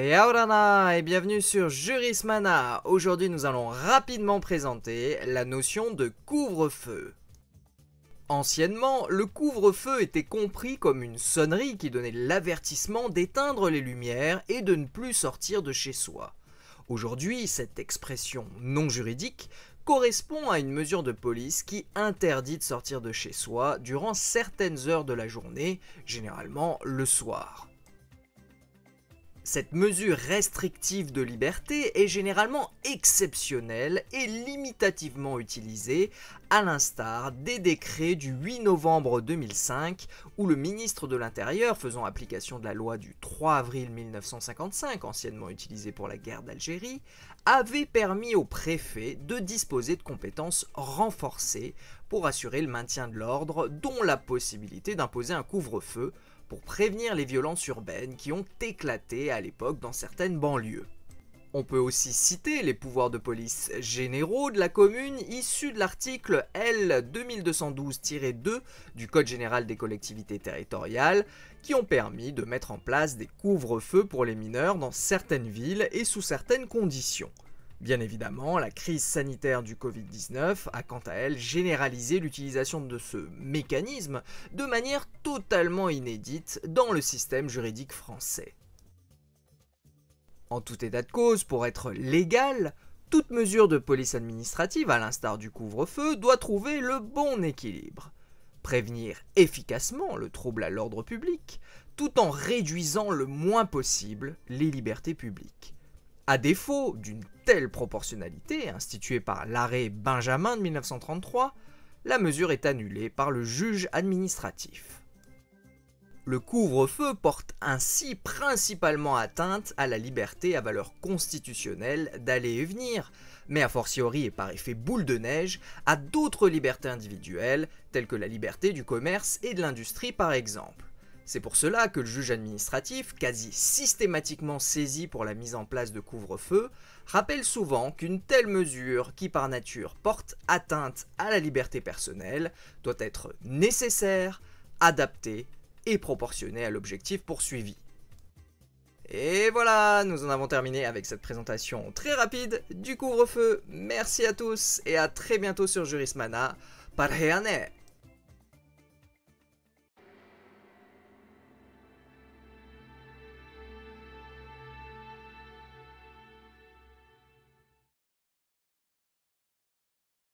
Yaorana et bienvenue sur Jurismana. Aujourd'hui nous allons rapidement présenter la notion de couvre-feu. Anciennement, le couvre-feu était compris comme une sonnerie qui donnait l'avertissement d'éteindre les lumières et de ne plus sortir de chez soi. Aujourd'hui, cette expression non juridique correspond à une mesure de police qui interdit de sortir de chez soi durant certaines heures de la journée, généralement le soir. Cette mesure restrictive de liberté est généralement exceptionnelle et limitativement utilisée, à l'instar des décrets du 8 novembre 2005 où le ministre de l'Intérieur, faisant application de la loi du 3 avril 1955, anciennement utilisée pour la guerre d'Algérie, avait permis au préfet de disposer de compétences renforcées pour assurer le maintien de l'ordre, dont la possibilité d'imposer un couvre-feu pour prévenir les violences urbaines qui ont éclaté à l'époque dans certaines banlieues. On peut aussi citer les pouvoirs de police généraux de la commune issus de l'article L 2212-2 du Code général des collectivités territoriales qui ont permis de mettre en place des couvre-feux pour les mineurs dans certaines villes et sous certaines conditions. Bien évidemment, la crise sanitaire du Covid-19 a quant à elle généralisé l'utilisation de ce mécanisme de manière totalement inédite dans le système juridique français. En tout état de cause, pour être légale, toute mesure de police administrative, à l'instar du couvre-feu, doit trouver le bon équilibre. Prévenir efficacement le trouble à l'ordre public, tout en réduisant le moins possible les libertés publiques. À défaut d'une telle proportionnalité, instituée par l'arrêt Benjamin de 1933, la mesure est annulée par le juge administratif. Le couvre-feu porte ainsi principalement atteinte à la liberté à valeur constitutionnelle d'aller et venir, mais a fortiori et par effet boule de neige à d'autres libertés individuelles, telles que la liberté du commerce et de l'industrie par exemple. C'est pour cela que le juge administratif, quasi systématiquement saisi pour la mise en place de couvre-feu, rappelle souvent qu'une telle mesure, qui par nature porte atteinte à la liberté personnelle, doit être nécessaire, adaptée et proportionnée à l'objectif poursuivi. Et voilà, nous en avons terminé avec cette présentation très rapide du couvre-feu. Merci à tous et à très bientôt sur Jurismana. Parhayane!